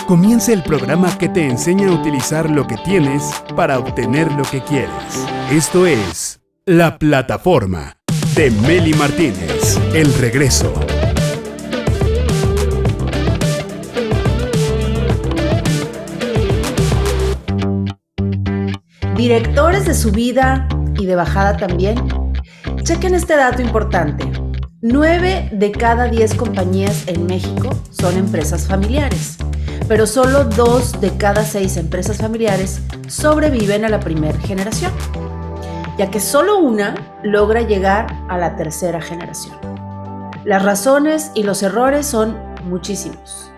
Comienza el programa que te enseña a utilizar lo que tienes para obtener lo que quieres. Esto es La Plataforma de Meli Martínez. El regreso. Directores de subida y de bajada también. Chequen este dato importante. 9 de cada 10 compañías en México son empresas familiares, pero solo 2 de cada 6 empresas familiares sobreviven a la primera generación, ya que solo una logra llegar a la tercera generación. Las razones y los errores son muchísimos.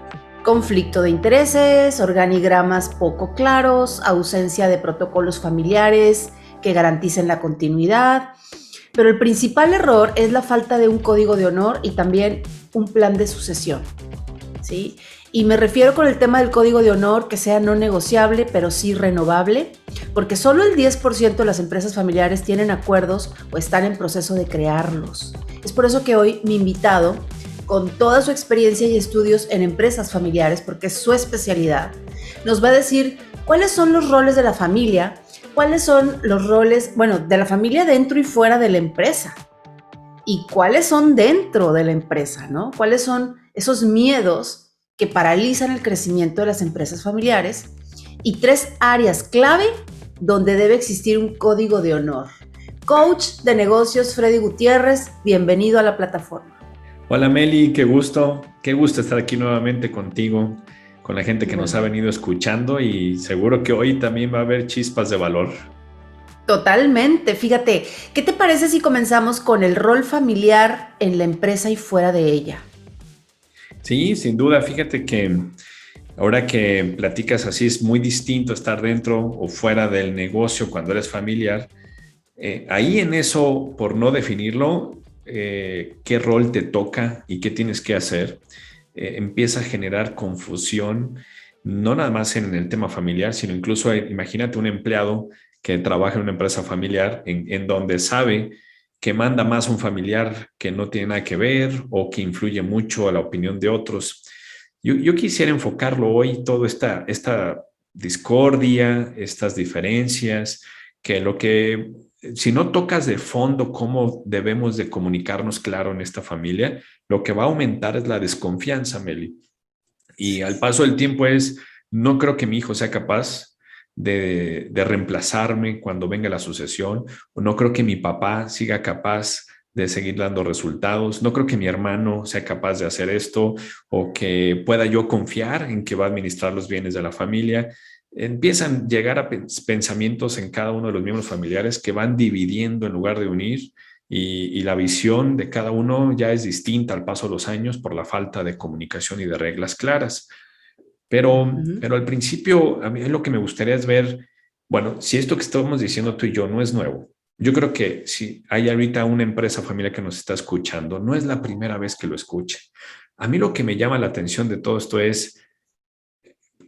Conflicto de intereses, organigramas poco claros, ausencia de protocolos familiares que garanticen la continuidad. Pero el principal error es la falta de un código de honor y también un plan de sucesión, ¿sí? Y me refiero con el tema del código de honor que sea no negociable, pero sí renovable, porque solo el 10% de las empresas familiares tienen acuerdos o están en proceso de crearlos. Es por eso que hoy mi invitado, con toda su experiencia y estudios en empresas familiares, porque es su especialidad, nos va a decir cuáles son los roles de la familia, cuáles son los roles, de la familia dentro y fuera de la empresa, y cuáles son dentro de la empresa, ¿no? Cuáles son esos miedos que paralizan el crecimiento de las empresas familiares, y 3 áreas clave donde debe existir un código de honor. Coach de negocios Freddy Gutiérrez, bienvenido a la plataforma. Hola Meli, qué gusto estar aquí nuevamente contigo, con la gente que nos ha venido escuchando, y seguro que hoy también va a haber chispas de valor. Totalmente, fíjate, ¿qué te parece si comenzamos con el rol familiar en la empresa y fuera de ella? Sí, sin duda, fíjate que ahora que platicas así es muy distinto estar dentro o fuera del negocio cuando eres familiar. Ahí en eso, por no definirlo, qué rol te toca y qué tienes que hacer, empieza a generar confusión, no nada más en el tema familiar, sino incluso imagínate un empleado que trabaja en una empresa familiar en donde sabe que manda más un familiar que no tiene nada que ver o que influye mucho a la opinión de otros. Yo quisiera enfocarlo hoy, toda esta discordia, estas diferencias, que lo que si no tocas de fondo cómo debemos de comunicarnos claro en esta familia, lo que va a aumentar es la desconfianza, Meli. Y al paso del tiempo no creo que mi hijo sea capaz de reemplazarme cuando venga la sucesión, o no creo que mi papá siga capaz de seguir dando resultados, no creo que mi hermano sea capaz de hacer esto, o que pueda yo confiar en que va a administrar los bienes de la familia. Empiezan a llegar a pensamientos en cada uno de los miembros familiares que van dividiendo en lugar de unir, y la visión de cada uno ya es distinta al paso de los años por la falta de comunicación y de reglas claras. Pero al principio, a mí lo que me gustaría es ver, bueno, si esto que estamos diciendo tú y yo no es nuevo. Yo creo que si hay ahorita una empresa familiar que nos está escuchando, no es la primera vez que lo escuche. A mí lo que me llama la atención de todo esto es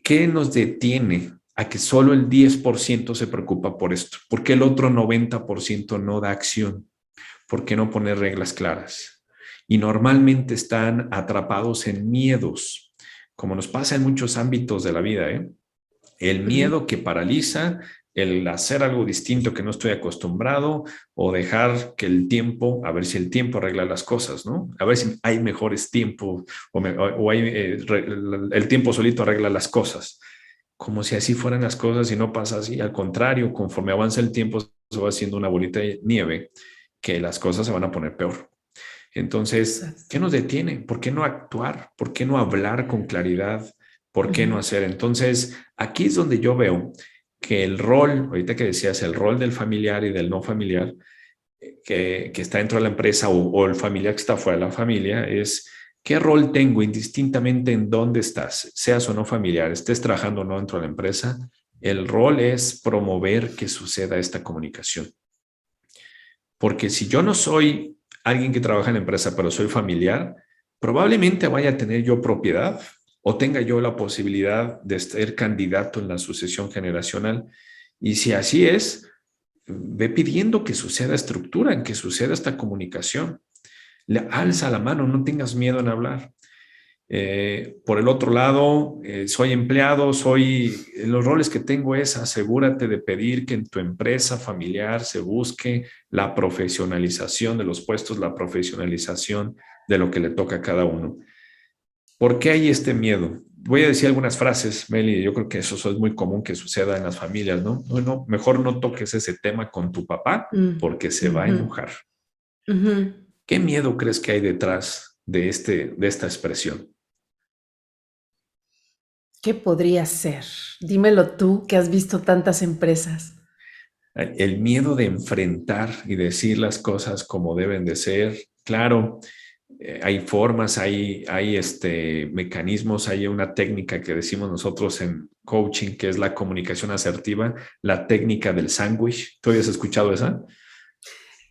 ¿qué nos detiene a que solo el 10% se preocupa por esto? ¿Por qué el otro 90% no da acción? ¿Por qué no poner reglas claras? Y normalmente están atrapados en miedos, como nos pasa en muchos ámbitos de la vida, ¿eh? El miedo que paraliza, el hacer algo distinto que no estoy acostumbrado, o dejar que el tiempo, a ver si el tiempo arregla las cosas, ¿no? A ver si hay mejores tiempos, o hay, el tiempo solito arregla las cosas. Como si así fueran las cosas y no pasa así. Al contrario, conforme avanza el tiempo, se va haciendo una bolita de nieve que las cosas se van a poner peor. Entonces, ¿qué nos detiene? ¿Por qué no actuar? ¿Por qué no hablar con claridad? ¿Por qué no hacer? Entonces, aquí es donde yo veo que el rol, ahorita que decías, el rol del familiar y del no familiar, que está dentro de la empresa, o el familiar que está fuera de la familia, es qué rol tengo indistintamente en dónde estás, seas o no familiar, estés trabajando o no dentro de la empresa. El rol es promover que suceda esta comunicación. Porque si yo no soy alguien que trabaja en la empresa, pero soy familiar, probablemente vaya a tener yo propiedad o tenga yo la posibilidad de ser candidato en la sucesión generacional. Y si así es, ve pidiendo que suceda estructura, que suceda esta comunicación. Alza la mano, no tengas miedo en hablar. Por el otro lado, soy empleado, los roles que tengo es asegúrate de pedir que en tu empresa familiar se busque la profesionalización de los puestos, la profesionalización de lo que le toca a cada uno. ¿Por qué hay este miedo? Voy a decir algunas frases, Meli, yo creo que eso es muy común que suceda en las familias, ¿no? No, no, mejor no toques ese tema con tu papá porque se va a enojar. ¿Qué miedo crees que hay detrás de esta expresión? ¿Qué podría ser? Dímelo tú, que has visto tantas empresas. El miedo de enfrentar y decir las cosas como deben de ser. Claro, hay formas, hay mecanismos, hay una técnica que decimos nosotros en coaching, que es la comunicación asertiva, la técnica del sándwich. ¿Tú habías escuchado esa?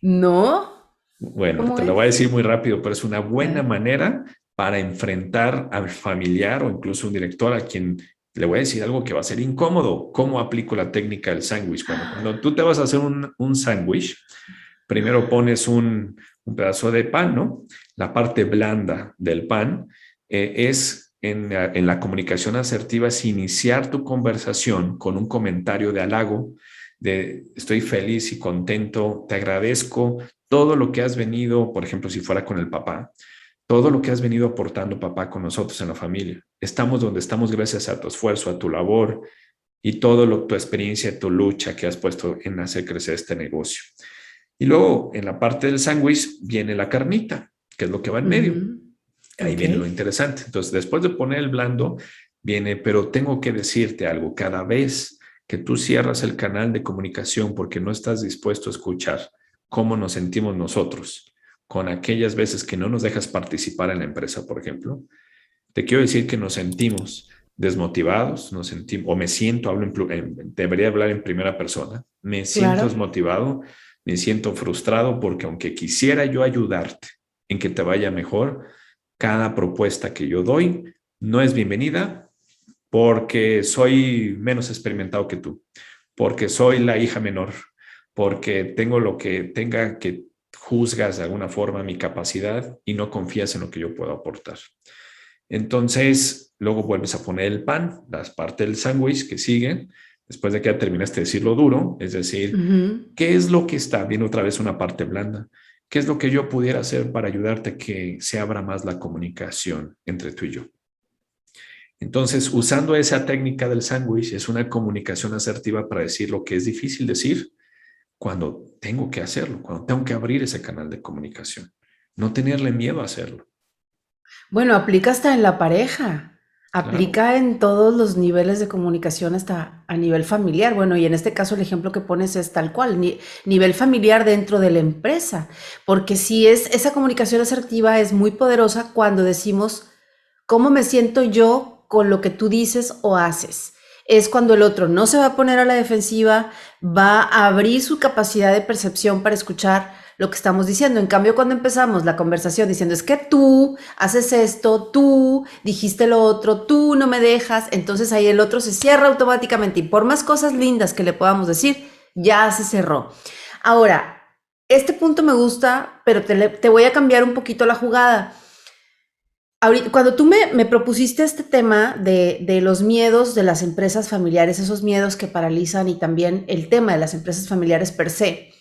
¿No? Bueno, ¿Cómo te lo voy a es? decir muy rápido, pero es una A buena ver. manera para enfrentar al familiar o incluso un director a quien le voy a decir algo que va a ser incómodo. ¿Cómo aplico la técnica del sándwich? Bueno, cuando tú te vas a hacer un sándwich, primero pones un pedazo de pan, ¿no? La parte blanda del pan es en la comunicación asertiva, es iniciar tu conversación con un comentario de halago, de estoy feliz y contento, te agradezco todo lo que has venido, por ejemplo, si fuera con el papá, todo lo que has venido aportando, papá, con nosotros en la familia. Estamos donde estamos gracias a tu esfuerzo, a tu labor y tu experiencia, tu lucha que has puesto en hacer crecer este negocio. Y luego, en la parte del sándwich, viene la carnita, que es lo que va en medio. Ahí Ok. viene lo interesante. Entonces, después de poner el blando, viene, pero tengo que decirte algo, cada vez que tú cierras el canal de comunicación porque no estás dispuesto a escuchar cómo nos sentimos nosotros, con aquellas veces que no nos dejas participar en la empresa, por ejemplo, te quiero decir que nos sentimos desmotivados, nos sentimos, o me siento, debería hablar en primera persona, me siento Claro. desmotivado, me siento frustrado porque aunque quisiera yo ayudarte en que te vaya mejor, cada propuesta que yo doy no es bienvenida porque soy menos experimentado que tú, porque soy la hija menor, porque tengo lo que tenga que juzgas de alguna forma mi capacidad y no confías en lo que yo puedo aportar. Entonces, luego vuelves a poner el pan, las partes del sándwich que siguen, después de que ya terminaste de decir lo duro, es decir, ¿qué es lo que está? Viene otra vez una parte blanda. ¿Qué es lo que yo pudiera hacer para ayudarte a que se abra más la comunicación entre tú y yo? Entonces, usando esa técnica del sándwich, es una comunicación asertiva para decir lo que es difícil decir cuando tengo que hacerlo, cuando tengo que abrir ese canal de comunicación. No tenerle miedo a hacerlo. Bueno, aplica hasta en la pareja, Claro. aplica en todos los niveles de comunicación hasta a nivel familiar. Bueno, y en este caso el ejemplo que pones es tal cual, nivel familiar dentro de la empresa, porque si es esa comunicación asertiva es muy poderosa cuando decimos cómo me siento yo con lo que tú dices o haces. Es cuando el otro no se va a poner a la defensiva, va a abrir su capacidad de percepción para escuchar lo que estamos diciendo. En cambio, cuando empezamos la conversación diciendo es que tú haces esto, tú dijiste lo otro, tú no me dejas, entonces ahí el otro se cierra automáticamente y por más cosas lindas que le podamos decir, ya se cerró. Ahora, este punto me gusta, pero te voy a cambiar un poquito la jugada. Ahorita, cuando tú me propusiste este tema de los miedos de las empresas familiares, esos miedos que paralizan y también el tema de las empresas familiares per se,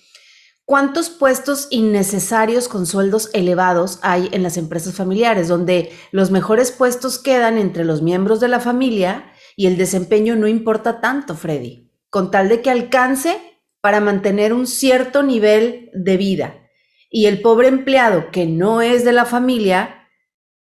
¿cuántos puestos innecesarios con sueldos elevados hay en las empresas familiares, donde los mejores puestos quedan entre los miembros de la familia y el desempeño no importa tanto, Freddy, con tal de que alcance para mantener un cierto nivel de vida? Y el pobre empleado que no es de la familia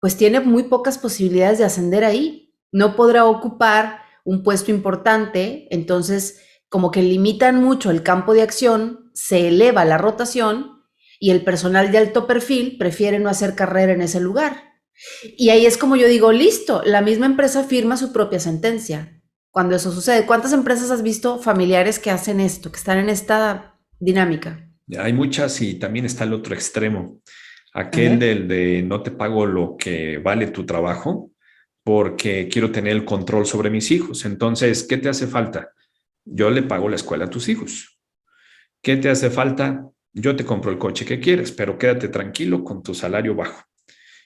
pues tiene muy pocas posibilidades de ascender ahí. No podrá ocupar un puesto importante, entonces como que limitan mucho el campo de acción, se eleva la rotación y el personal de alto perfil prefiere no hacer carrera en ese lugar. Y ahí es como yo digo, listo, la misma empresa firma su propia sentencia. Cuando eso sucede, ¿cuántas empresas has visto familiares que hacen esto, que están en esta dinámica? Hay muchas y también está el otro extremo, A aquel ver. del de no te pago lo que vale tu trabajo porque quiero tener el control sobre mis hijos. Entonces, ¿qué te hace falta? Yo le pago la escuela a tus hijos. ¿Qué te hace falta? Yo te compro el coche que quieres, pero quédate tranquilo con tu salario bajo.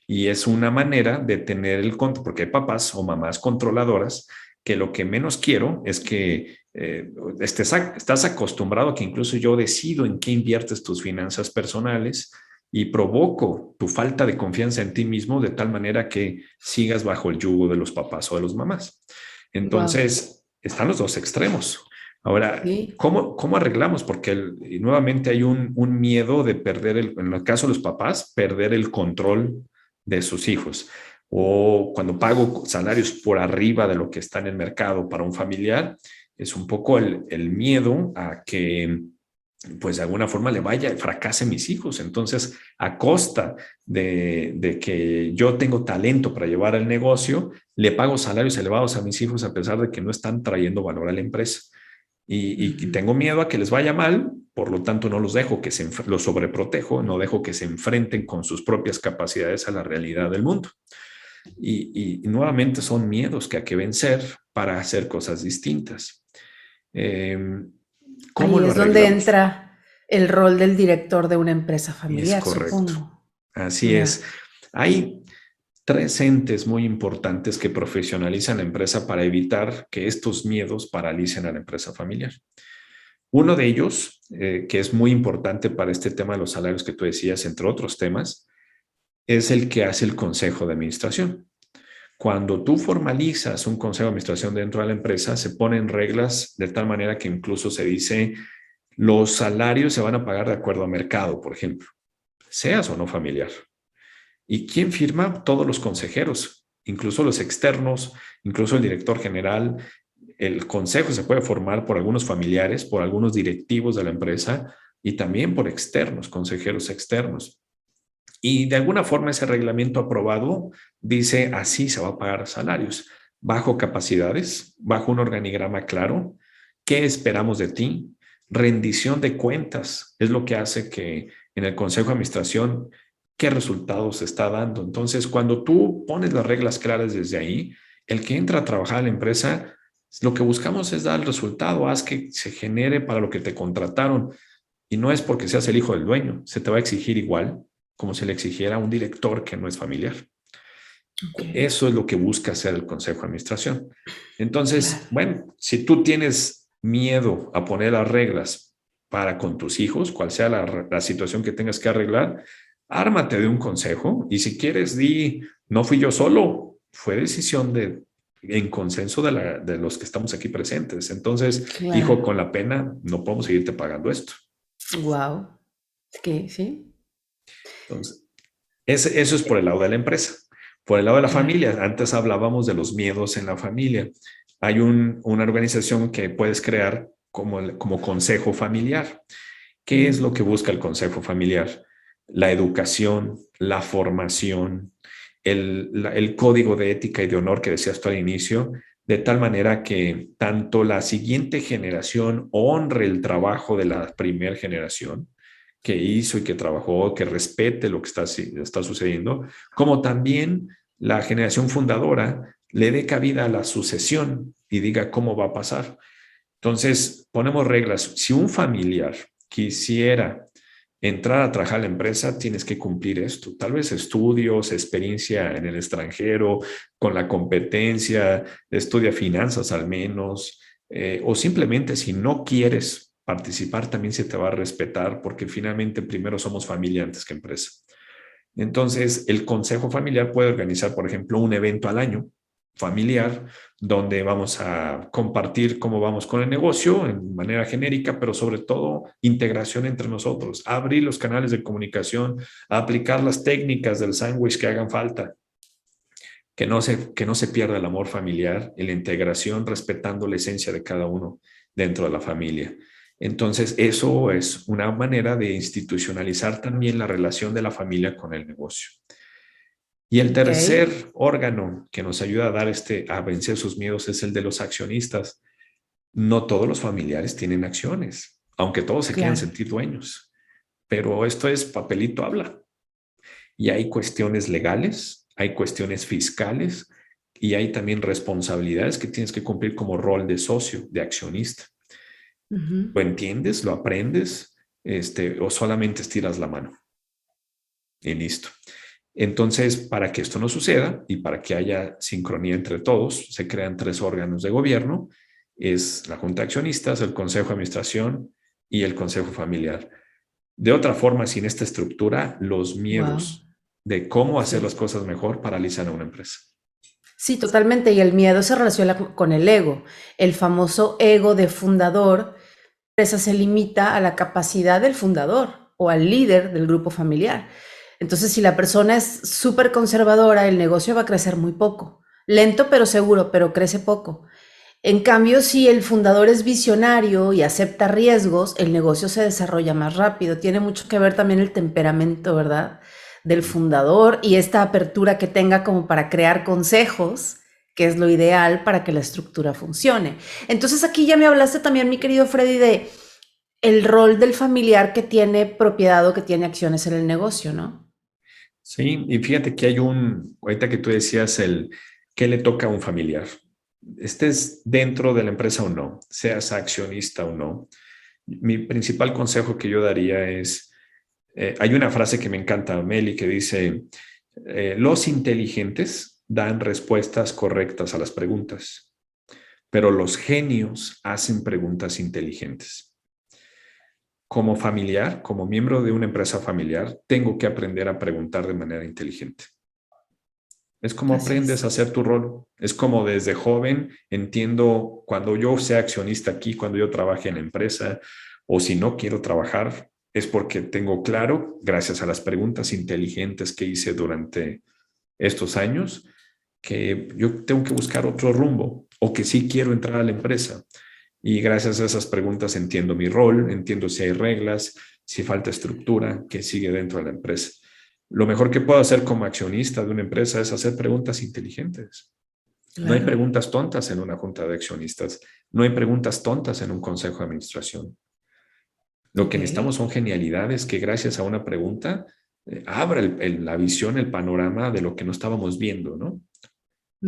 Y es una manera de tener el control, porque hay papás o mamás controladoras que lo que menos quiero es que estás acostumbrado a que incluso yo decido en qué inviertes tus finanzas personales y provoco tu falta de confianza en ti mismo de tal manera que sigas bajo el yugo de los papás o de los mamás. Wow. Entonces, están los dos extremos. Ahora, Sí. ¿cómo arreglamos? Porque y nuevamente hay un miedo de perder, en el caso de los papás, perder el control de sus hijos. O cuando pago salarios por arriba de lo que está en el mercado para un familiar, es un poco el miedo a que pues de alguna forma le vaya, fracase mis hijos. Entonces, a costa de que yo tengo talento para llevar el negocio, le pago salarios elevados a mis hijos a pesar de que no están trayendo valor a la empresa. Y Ujú. tengo miedo a que les vaya mal, por lo tanto no los dejo los sobreprotejo, no dejo que se enfrenten con sus propias capacidades a la realidad del mundo. Y nuevamente son miedos que hay que vencer para hacer cosas distintas. Eh, ¿Cómo Ahí lo es donde arreglamos? entra el rol del director de una empresa Es familiar, correcto. supongo. Así Ya. es. Hay tres entes muy importantes que profesionalizan la empresa para evitar que estos miedos paralicen a la empresa familiar. Uno de ellos, que es muy importante para este tema de los salarios que tú decías, entre otros temas, es el que hace el consejo de administración. Cuando tú formalizas un consejo de administración dentro de la empresa, se ponen reglas de tal manera que incluso se dice los salarios se van a pagar de acuerdo a mercado, por ejemplo, seas o no familiar. ¿Y quién firma? Todos los consejeros, incluso los externos, incluso el director general. El consejo se puede formar por algunos familiares, por algunos directivos de la empresa y también por externos, consejeros externos. Y de alguna forma ese reglamento aprobado dice así se va a pagar salarios, bajo capacidades, bajo un organigrama claro, qué esperamos de ti, rendición de cuentas, es lo que hace que en el Consejo de Administración, qué resultados se está dando. Entonces, cuando tú pones las reglas claras desde ahí, el que entra a trabajar en la empresa, lo que buscamos es dar el resultado, haz que se genere para lo que te contrataron. Y no es porque seas el hijo del dueño, se te va a exigir igual como se le exigiera a un director que no es familiar. Ok, Eso es lo que busca hacer el Consejo de Administración. Entonces, claro. bueno, si tú tienes miedo a poner las reglas para con tus hijos, cual sea la situación que tengas que arreglar, ármate de un consejo y si quieres, no fui yo solo, fue decisión en consenso de los que estamos aquí presentes. Entonces, hijo, Claro. con la pena, no podemos seguirte pagando esto. Wow. Es que sí, Entonces, eso es por el lado de la empresa. Por el lado de la claro. familia, antes hablábamos de los miedos en la familia. Hay una organización que puedes crear como consejo familiar. ¿Qué es lo que busca el consejo familiar? La educación, la formación, el código de ética y de honor que decías tú al inicio, de tal manera que tanto la siguiente generación honre el trabajo de la primera generación que hizo y que trabajó, que respete lo que está sucediendo, como también la generación fundadora le dé cabida a la sucesión y diga cómo va a pasar. Entonces, ponemos reglas. Si un familiar quisiera entrar a trabajar en la empresa, tienes que cumplir esto. Tal vez estudios, experiencia en el extranjero, con la competencia, estudia finanzas al menos, o simplemente si no quieres participar, también se te va a respetar porque finalmente primero somos familia antes que empresa. Entonces, el consejo familiar puede organizar, por ejemplo, un evento al año familiar donde vamos a compartir cómo vamos con el negocio en manera genérica, pero sobre todo integración entre nosotros, abrir los canales de comunicación, aplicar las técnicas del sándwich que hagan falta, que no se pierda el amor familiar y la integración respetando la esencia de cada uno dentro de la familia. Entonces, eso es una manera de institucionalizar también la relación de la familia con el negocio. Y el Ok, tercer órgano que nos ayuda a vencer sus miedos es el de los accionistas. No todos los familiares tienen acciones, aunque todos se quieran claro. sentir dueños, pero esto es papelito habla. Y hay cuestiones legales, hay cuestiones fiscales y hay también responsabilidades que tienes que cumplir como rol de socio, de accionista. Ujú. ¿Lo entiendes? ¿Lo aprendes? O solamente estiras la mano y listo. Entonces, para que esto no suceda y para que haya sincronía entre todos, se crean 3 órganos de gobierno. Es la Junta de Accionistas, el Consejo de Administración y el Consejo Familiar. De otra forma, sin esta estructura, los Wow. miedos de cómo hacer las Sí. cosas mejor paralizan a una empresa. Sí, totalmente. Y el miedo se relaciona con el ego. El famoso ego de fundador, empresa se limita a la capacidad del fundador o al líder del grupo familiar. Entonces, si la persona es súper conservadora, el negocio va a crecer muy poco. Lento pero seguro, pero crece poco. En cambio, si el fundador es visionario y acepta riesgos, el negocio se desarrolla más rápido. Tiene mucho que ver también el temperamento, ¿verdad? Del fundador y esta apertura que tenga como para crear consejos, que es lo ideal para que la estructura funcione. Entonces aquí ya me hablaste también, mi querido Freddy, de el rol del familiar que tiene propiedad o que tiene acciones en el negocio, ¿no? Sí, y fíjate que ahorita que tú decías qué le toca a un familiar, estés dentro de la empresa o no, seas accionista o no, mi principal consejo que yo daría es, hay una frase que me encanta, Meli, que dice, los inteligentes dan respuestas correctas a las preguntas, pero los genios hacen preguntas inteligentes. Como familiar, como miembro de una empresa familiar, tengo que aprender a preguntar de manera inteligente. Es como Así aprendes es. a hacer tu rol. Es como desde joven entiendo cuando yo sea accionista aquí, cuando yo trabaje en la empresa, o si no quiero trabajar, es porque tengo claro, gracias a las preguntas inteligentes que hice durante estos años, que yo tengo que buscar otro rumbo o que sí quiero entrar a la empresa. Y gracias a esas preguntas entiendo mi rol, entiendo si hay reglas, si falta estructura, qué sigue dentro de la empresa. Lo mejor que puedo hacer como accionista de una empresa es hacer preguntas inteligentes. No hay Claro. preguntas tontas en una junta de accionistas, no hay preguntas tontas en un consejo de administración. Lo Ok. que necesitamos son genialidades que gracias a una pregunta abra la visión, el panorama de lo que no estábamos viendo, ¿no?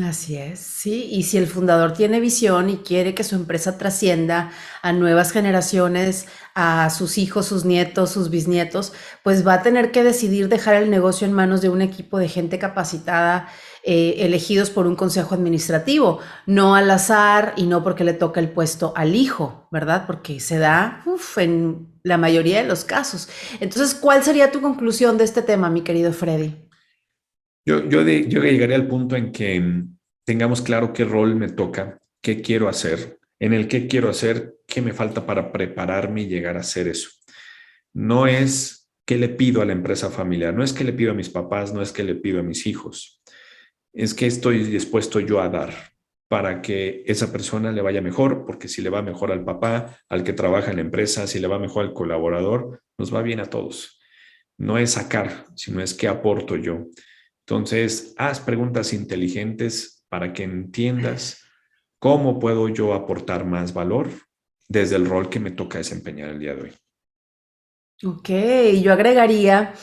Así es, sí. Y si el fundador tiene visión y quiere que su empresa trascienda a nuevas generaciones, a sus hijos, sus nietos, sus bisnietos, pues va a tener que decidir dejar el negocio en manos de un equipo de gente capacitada, elegidos por un consejo administrativo, no al azar y no porque le toca el puesto al hijo, ¿verdad? Porque se da, en la mayoría de los casos. Entonces, ¿cuál sería tu conclusión de este tema, mi querido Freddy? Yo llegaré al punto en que tengamos claro qué rol me toca, qué quiero hacer, en el qué quiero hacer, qué me falta para prepararme y llegar a hacer eso. No es qué le pido a la empresa familiar, no es qué le pido a mis papás, no es qué le pido a mis hijos, es qué estoy dispuesto yo a dar para que esa persona le vaya mejor, porque si le va mejor al papá, al que trabaja en la empresa, si le va mejor al colaborador, nos va bien a todos. No es sacar, sino es qué aporto yo. Entonces, haz preguntas inteligentes para que entiendas cómo puedo yo aportar más valor desde el rol que me toca desempeñar el día de hoy. Ok, yo agregaría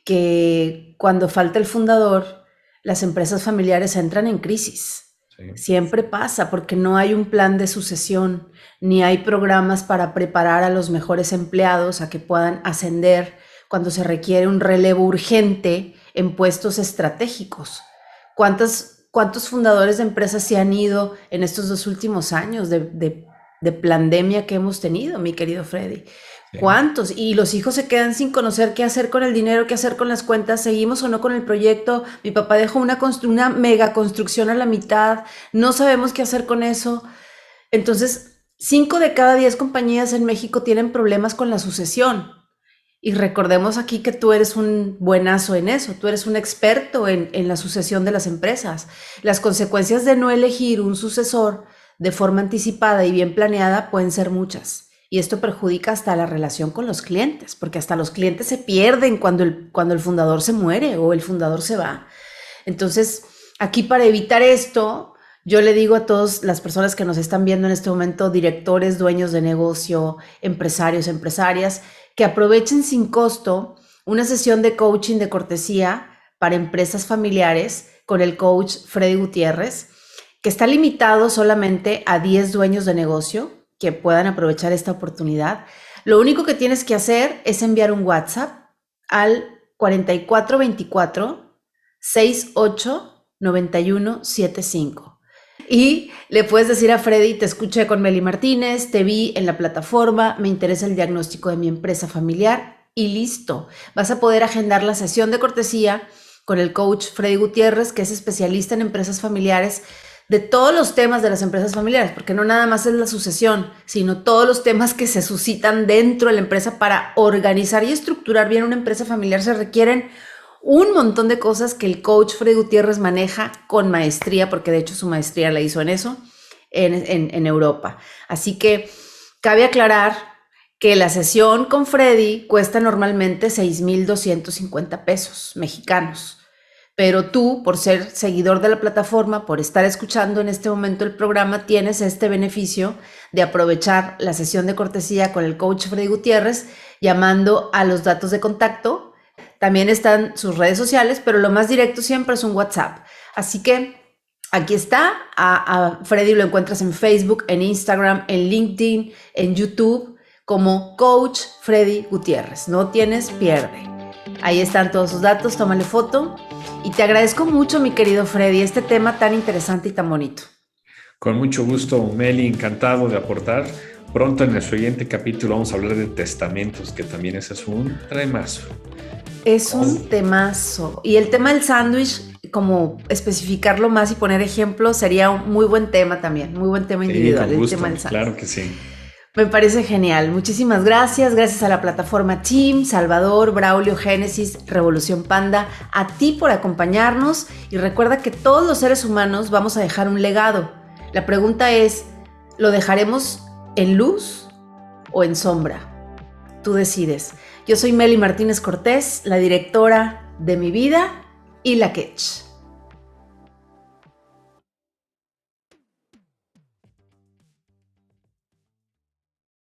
que cuando falta el fundador, las empresas familiares entran en crisis. ¿Sí? Siempre pasa porque no hay un plan de sucesión, ni hay programas para preparar a los mejores empleados a que puedan ascender cuando se requiere un relevo urgente en puestos estratégicos. ¿Cuántos fundadores de empresas se han ido en estos 2 últimos años de pandemia que hemos tenido, mi querido Freddy? Sí. ¿Cuántos? Y los hijos se quedan sin conocer qué hacer con el dinero, qué hacer con las cuentas, seguimos o no con el proyecto. Mi papá dejó una mega construcción a la mitad, no sabemos qué hacer con eso. Entonces, 5 de cada 10 compañías en México tienen problemas con la sucesión. Y recordemos aquí que tú eres un buenazo en eso, tú eres un experto en la sucesión de las empresas. Las consecuencias de no elegir un sucesor de forma anticipada y bien planeada pueden ser muchas. Y esto perjudica hasta la relación con los clientes, porque hasta los clientes se pierden cuando el fundador se muere o el fundador se va. Entonces, aquí para evitar esto, yo le digo a todas las personas que nos están viendo en este momento, directores, dueños de negocio, empresarios, empresarias, que aprovechen sin costo una sesión de coaching de cortesía para empresas familiares con el coach Freddy Gutiérrez, que está limitado solamente a 10 dueños de negocio que puedan aprovechar esta oportunidad. Lo único que tienes que hacer es enviar un WhatsApp al 4424 689175. Y le puedes decir a Freddy, te escuché con Meli Martínez, te vi en la plataforma, me interesa el diagnóstico de mi empresa familiar y listo. Vas a poder agendar la sesión de cortesía con el coach Freddy Gutiérrez, que es especialista en empresas familiares, de todos los temas de las empresas familiares, porque no nada más es la sucesión, sino todos los temas que se suscitan dentro de la empresa. Para organizar y estructurar bien una empresa familiar se requieren un montón de cosas que el coach Freddy Gutiérrez maneja con maestría, porque de hecho su maestría la hizo en eso, en Europa. Así que cabe aclarar que la sesión con Freddy cuesta normalmente 6,250 pesos mexicanos. Pero tú, por ser seguidor de la plataforma, por estar escuchando en este momento el programa, tienes este beneficio de aprovechar la sesión de cortesía con el coach Freddy Gutiérrez, llamando a los datos de contacto. También están sus redes sociales, pero lo más directo siempre es un WhatsApp. Así que aquí está. A Freddy lo encuentras en Facebook, en Instagram, en LinkedIn, en YouTube, como Coach Freddy Gutiérrez. No tienes pierde. Ahí están todos sus datos, tómale foto. Y te agradezco mucho, mi querido Freddy, este tema tan interesante y tan bonito. Con mucho gusto, Meli, encantado de aportar. Pronto en el siguiente capítulo vamos a hablar de testamentos, que también ese es un tremazo. Es un temazo. Y el tema del sándwich, como especificarlo más y poner ejemplos, sería un muy buen tema también, muy buen tema individual. Con gusto, el tema del sándwich. claro que sí. Me parece genial. Muchísimas gracias. Gracias a la plataforma Team, Salvador, Braulio, Génesis, Revolución Panda, a ti por acompañarnos. Y recuerda que todos los seres humanos vamos a dejar un legado. La pregunta es, ¿lo dejaremos en luz o en sombra? Tú decides. Yo soy Meli Martínez Cortés, la directora de Mi Vida y La Ketch.